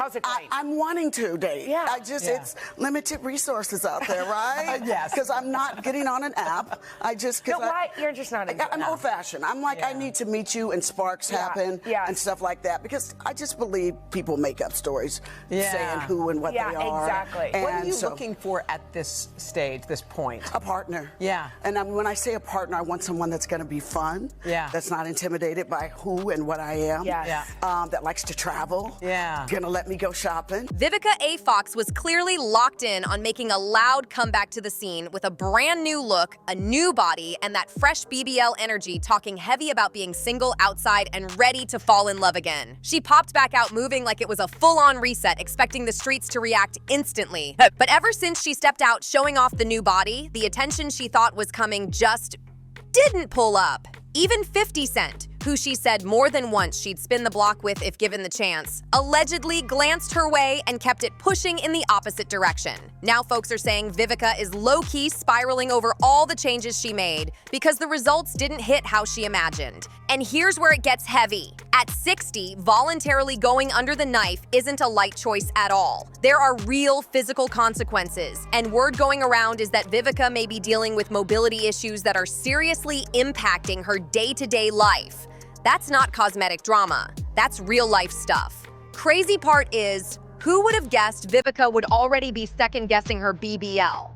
How's it going? I'm wanting to date. Yeah. It's limited resources out there, right? Yes. Because I'm not getting on an app. You're just not into I'm it. old-fashioned. I'm like, I need to meet you and sparks happen and stuff like that, because I just believe people make up stories saying who and what they are. Yeah, exactly. And what are you looking for at this stage, this point? A partner. Yeah. And when I say a partner, I want someone that's going to be fun. Yeah. That's not intimidated by who and what I am. Yeah. That likes to travel. Yeah. Gonna let me go shopping. Vivica A. Fox was clearly locked in on making a loud comeback to the scene with a brand new look, a new body, and that fresh BBL energy, talking heavy about being single, outside, and ready to fall in love again. She popped back out moving like it was a full-on reset, expecting the streets to react instantly. But ever since she stepped out showing off the new body, the attention she thought was coming just didn't pull up. Even 50 Cent, who she said more than once she'd spin the block with if given the chance, allegedly glanced her way and kept it pushing in the opposite direction. Now folks are saying Vivica is low-key spiraling over all the changes she made because the results didn't hit how she imagined. And here's where it gets heavy. At 60, voluntarily going under the knife isn't a light choice at all. There are real physical consequences, and word going around is that Vivica may be dealing with mobility issues that are seriously impacting her day-to-day life. That's not cosmetic drama. That's real-life stuff. Crazy part is, who would have guessed Vivica would already be second-guessing her BBL?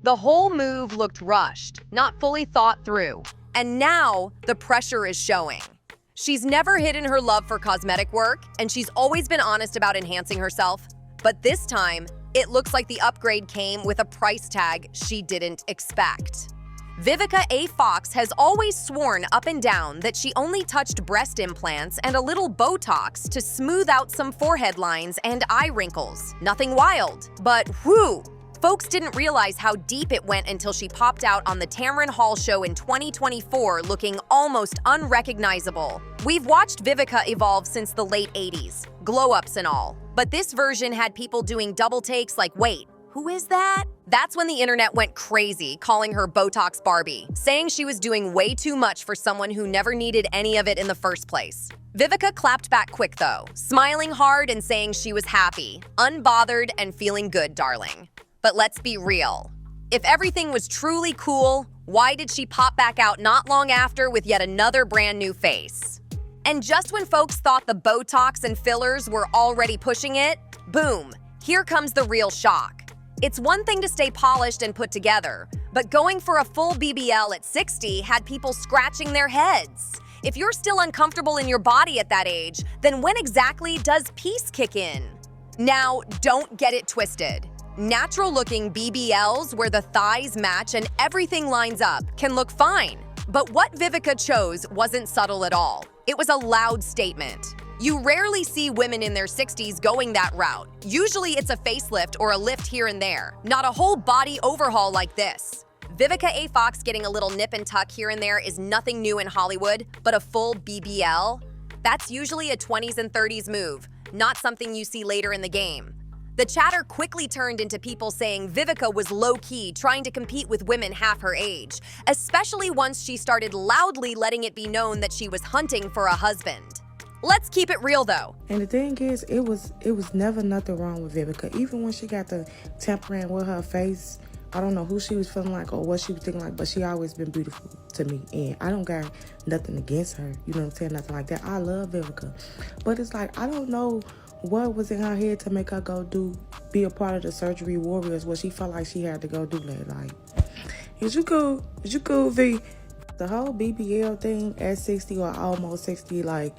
The whole move looked rushed, not fully thought through. And now, the pressure is showing. She's never hidden her love for cosmetic work, and she's always been honest about enhancing herself. But this time, it looks like the upgrade came with a price tag she didn't expect. Vivica A. Fox has always sworn up and down that she only touched breast implants and a little Botox to smooth out some forehead lines and eye wrinkles. Nothing wild, but whew! Folks didn't realize how deep it went until she popped out on the Tamron Hall show in 2024 looking almost unrecognizable. We've watched Vivica evolve since the late 80s, glow-ups and all. But this version had people doing double takes like, wait, who is that? That's when the internet went crazy, calling her Botox Barbie, saying she was doing way too much for someone who never needed any of it in the first place. Vivica clapped back quick though, smiling hard and saying she was happy, unbothered, and feeling good, darling. But let's be real. If everything was truly cool, why did she pop back out not long after with yet another brand new face? And just when folks thought the Botox and fillers were already pushing it, boom, here comes the real shock. It's one thing to stay polished and put together, but going for a full BBL at 60 had people scratching their heads. If you're still uncomfortable in your body at that age, then when exactly does peace kick in? Now, don't get it twisted. Natural-looking BBLs where the thighs match and everything lines up can look fine. But what Vivica chose wasn't subtle at all. It was a loud statement. You rarely see women in their 60s going that route. Usually it's a facelift or a lift here and there, not a whole body overhaul like this. Vivica A. Fox getting a little nip and tuck here and there is nothing new in Hollywood, but a full BBL? That's usually a 20s and 30s move, not something you see later in the game. The chatter quickly turned into people saying Vivica was low-key trying to compete with women half her age, especially once she started loudly letting it be known that she was hunting for a husband. Let's keep it real though. And the thing is, it was never nothing wrong with Vivica. Even when she got the tampering with her face, I don't know who she was feeling like or what she was thinking like, but she always been beautiful to me. And I don't got nothing against her. You know what I'm saying? Nothing like that. I love Vivica. But it's like, I don't know what was in her head to make her be a part of the surgery warriors, what she felt like she had to go do that. Like, is you cool, V? The whole BBL thing at 60 or almost 60, like,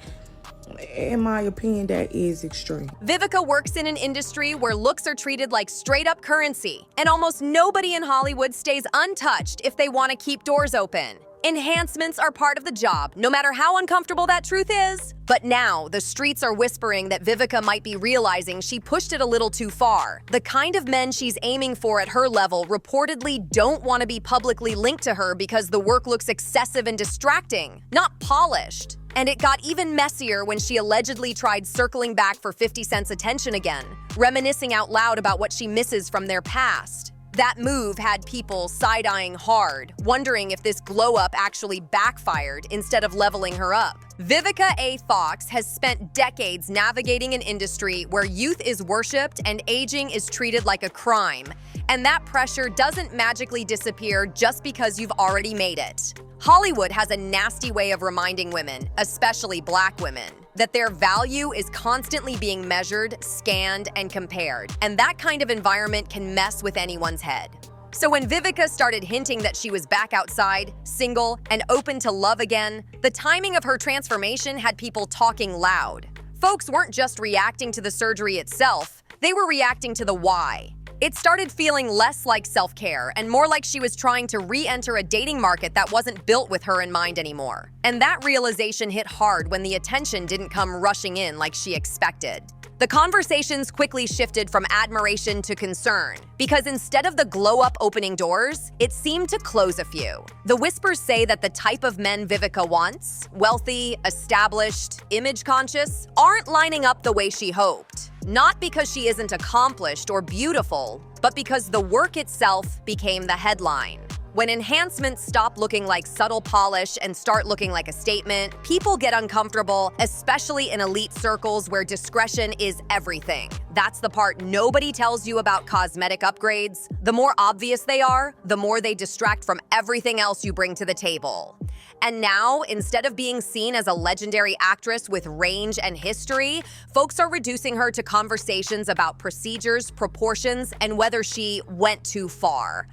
in my opinion, that is extreme. Vivica works in an industry where looks are treated like straight-up currency, and almost nobody in Hollywood stays untouched if they want to keep doors open. Enhancements are part of the job, no matter how uncomfortable that truth is. But now, the streets are whispering that Vivica might be realizing she pushed it a little too far. The kind of men she's aiming for at her level reportedly don't want to be publicly linked to her because the work looks excessive and distracting, not polished. And it got even messier when she allegedly tried circling back for 50 Cent's attention again, reminiscing out loud about what she misses from their past. That move had people side-eyeing hard, wondering if this glow-up actually backfired instead of leveling her up. Vivica A. Fox has spent decades navigating an industry where youth is worshipped and aging is treated like a crime. And that pressure doesn't magically disappear just because you've already made it. Hollywood has a nasty way of reminding women, especially Black women, that their value is constantly being measured, scanned, and compared. And that kind of environment can mess with anyone's head. So when Vivica started hinting that she was back outside, single, and open to love again, the timing of her transformation had people talking loud. Folks weren't just reacting to the surgery itself, they were reacting to the why. It started feeling less like self-care and more like she was trying to re-enter a dating market that wasn't built with her in mind anymore. And that realization hit hard when the attention didn't come rushing in like she expected. The conversations quickly shifted from admiration to concern, because instead of the glow-up opening doors, it seemed to close a few. The whispers say that the type of men Vivica wants, wealthy, established, image-conscious, aren't lining up the way she hoped. Not because she isn't accomplished or beautiful, but because the work itself became the headline. When enhancements stop looking like subtle polish and start looking like a statement, people get uncomfortable, especially in elite circles where discretion is everything. That's the part nobody tells you about cosmetic upgrades. The more obvious they are, the more they distract from everything else you bring to the table. And now, instead of being seen as a legendary actress with range and history, folks are reducing her to conversations about procedures, proportions, and whether she went too far.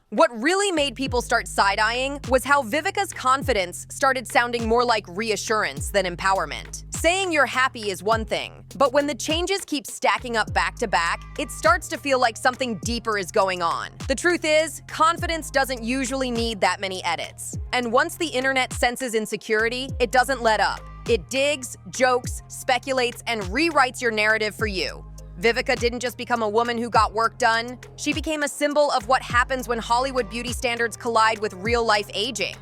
What really made people start side-eyeing was how Vivica's confidence started sounding more like reassurance than empowerment. Saying you're happy is one thing, but when the changes keep stacking up back to back, it starts to feel like something deeper is going on. The truth is, confidence doesn't usually need that many edits. And once the internet senses insecurity, it doesn't let up. It digs, jokes, speculates, and rewrites your narrative for you. Vivica didn't just become a woman who got work done. She became a symbol of what happens when Hollywood beauty standards collide with real-life aging.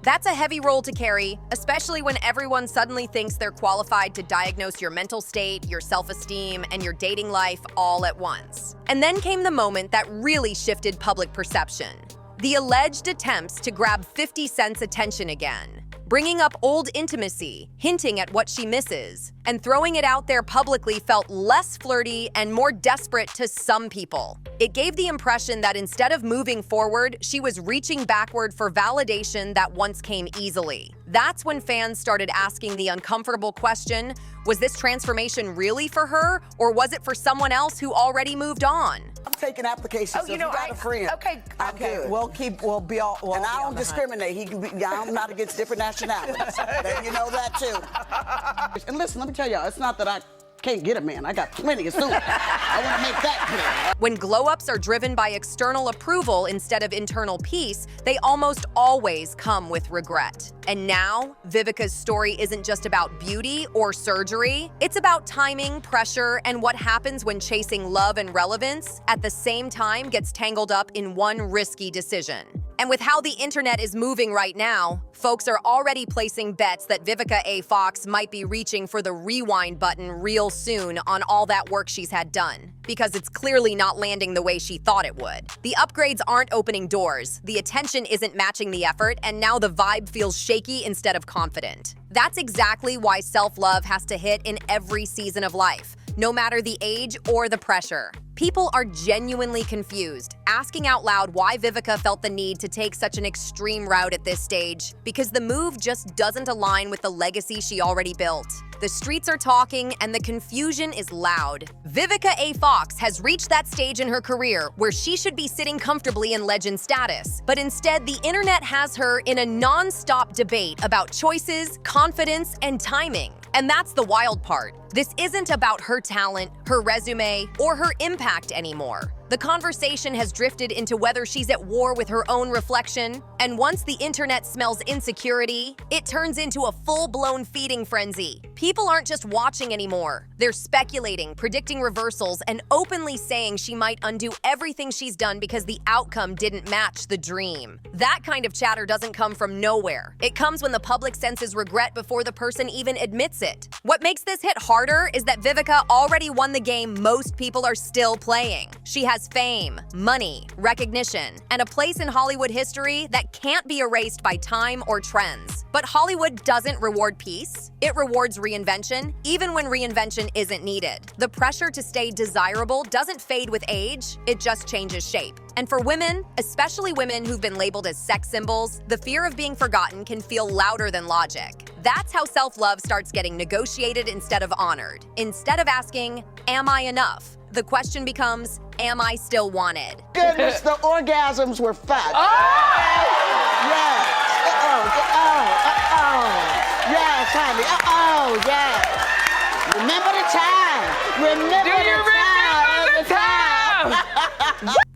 That's a heavy role to carry, especially when everyone suddenly thinks they're qualified to diagnose your mental state, your self-esteem, and your dating life all at once. And then came the moment that really shifted public perception. The alleged attempts to grab 50 Cent's attention again. Bringing up old intimacy, hinting at what she misses, and throwing it out there publicly felt less flirty and more desperate to some people. It gave the impression that instead of moving forward, she was reaching backward for validation that once came easily. That's when fans started asking the uncomfortable question, was this transformation really for her, or was it for someone else who already moved on? I'm taking applications. Oh, you know, if you got a friend. I'm good. And I don't discriminate. He can be. I'm not against different nationalities. You know that too. And listen, let me tell y'all, it's not that I can't get a man. I got plenty of suits. I want to make that clear. When glow-ups are driven by external approval instead of internal peace, they almost always come with regret. And now, Vivica's story isn't just about beauty or surgery. It's about timing, pressure, and what happens when chasing love and relevance at the same time gets tangled up in one risky decision. And with how the internet is moving right now, folks are already placing bets that Vivica A. Fox might be reaching for the rewind button real soon on all that work she's had done, because it's clearly not landing the way she thought it would. The upgrades aren't opening doors, the attention isn't matching the effort, and now the vibe feels shaky instead of confident. That's exactly why self-love has to hit in every season of life, no matter the age or the pressure. People are genuinely confused, asking out loud why Vivica felt the need to take such an extreme route at this stage, because the move just doesn't align with the legacy she already built. The streets are talking, and the confusion is loud. Vivica A. Fox has reached that stage in her career where she should be sitting comfortably in legend status, but instead the internet has her in a non-stop debate about choices, confidence, and timing. And that's the wild part. This isn't about her talent, her resume, or her impact anymore. The The conversation has drifted into whether she's at war with her own reflection, and once the internet smells insecurity, it turns into a full-blown feeding frenzy. People aren't just watching anymore. They're speculating, predicting reversals, and openly saying she might undo everything she's done because the outcome didn't match the dream. That kind of chatter doesn't come from nowhere. It comes when the public senses regret before the person even admits it. What makes this hit harder is that Vivica already won the game most people are still playing. She has fame, money, recognition, and a place in Hollywood history that can't be erased by time or trends. But Hollywood doesn't reward peace. It rewards reinvention, even when reinvention isn't needed. The pressure to stay desirable doesn't fade with age, it just changes shape. And for women, especially women who've been labeled as sex symbols, the fear of being forgotten can feel louder than logic. That's how self-love starts getting negotiated instead of honored. Instead of asking, am I enough? The question becomes, am I still wanted? Goodness, the orgasms were fun. Oh! Yes. Yes, honey. Yes. Remember the time.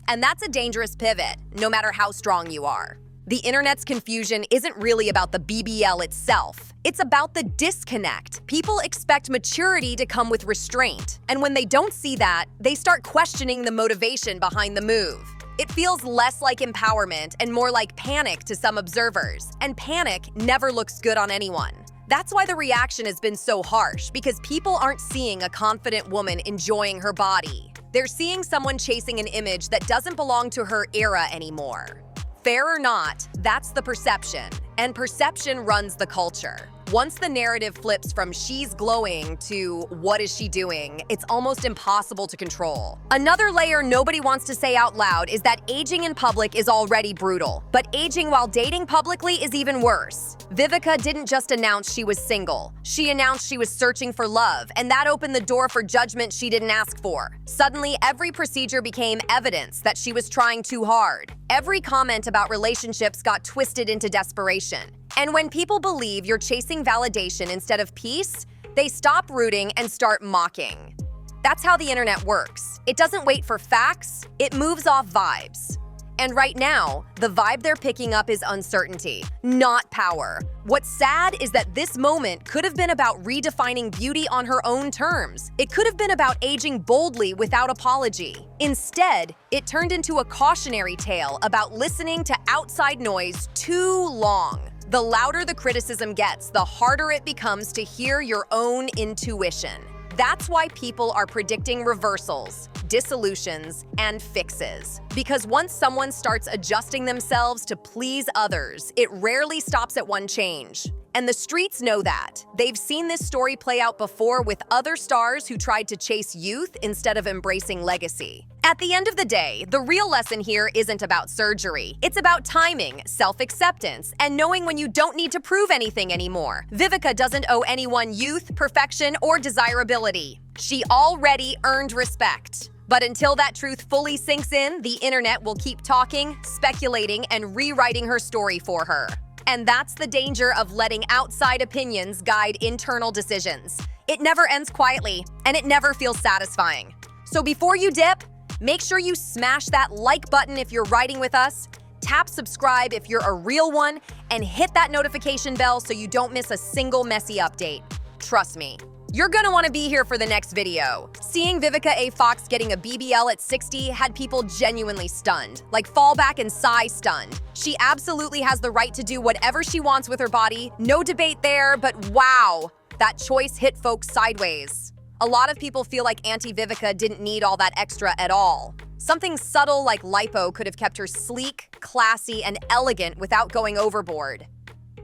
And that's a dangerous pivot, no matter how strong you are. The internet's confusion isn't really about the BBL itself. It's about the disconnect. People expect maturity to come with restraint. And when they don't see that, they start questioning the motivation behind the move. It feels less like empowerment and more like panic to some observers. And panic never looks good on anyone. That's why the reaction has been so harsh, because people aren't seeing a confident woman enjoying her body. They're seeing someone chasing an image that doesn't belong to her era anymore. Fair or not, that's the perception, and perception runs the culture. Once the narrative flips from she's glowing to what is she doing, it's almost impossible to control. Another layer nobody wants to say out loud is that aging in public is already brutal, but aging while dating publicly is even worse. Vivica didn't just announce she was single. She announced she was searching for love, and that opened the door for judgment she didn't ask for. Suddenly, every procedure became evidence that she was trying too hard. Every comment about relationships got twisted into desperation. And when people believe you're chasing validation instead of peace, they stop rooting and start mocking. That's how the internet works. It doesn't wait for facts, it moves off vibes. And right now, the vibe they're picking up is uncertainty, not power. What's sad is that this moment could have been about redefining beauty on her own terms. It could have been about aging boldly without apology. Instead, it turned into a cautionary tale about listening to outside noise too long. The louder the criticism gets, the harder it becomes to hear your own intuition. That's why people are predicting reversals, dissolutions, and fixes. Because once someone starts adjusting themselves to please others, it rarely stops at one change. And the streets know that. They've seen this story play out before with other stars who tried to chase youth instead of embracing legacy. At the end of the day, the real lesson here isn't about surgery. It's about timing, self-acceptance, and knowing when you don't need to prove anything anymore. Vivica doesn't owe anyone youth, perfection, or desirability. She already earned respect. But until that truth fully sinks in, the internet will keep talking, speculating, and rewriting her story for her. And that's the danger of letting outside opinions guide internal decisions. It never ends quietly, and it never feels satisfying. So before you dip, make sure you smash that like button if you're riding with us, tap subscribe if you're a real one, and hit that notification bell so you don't miss a single messy update. Trust me, you're gonna wanna be here for the next video. Seeing Vivica A. Fox getting a BBL at 60 had people genuinely stunned, like fallback and sigh stunned. She absolutely has the right to do whatever she wants with her body, no debate there, but wow, that choice hit folks sideways. A lot of people feel like Auntie Vivica didn't need all that extra at all. Something subtle like lipo could have kept her sleek, classy, and elegant without going overboard.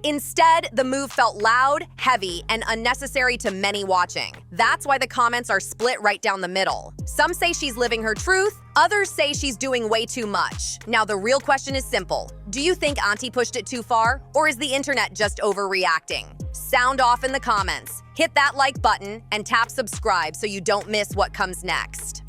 Instead, the move felt loud, heavy, and unnecessary to many watching. That's why the comments are split right down the middle. Some say she's living her truth, others say she's doing way too much. Now the real question is simple. Do you think Auntie pushed it too far, or is the internet just overreacting? Sound off in the comments. Hit that like button and tap subscribe so you don't miss what comes next.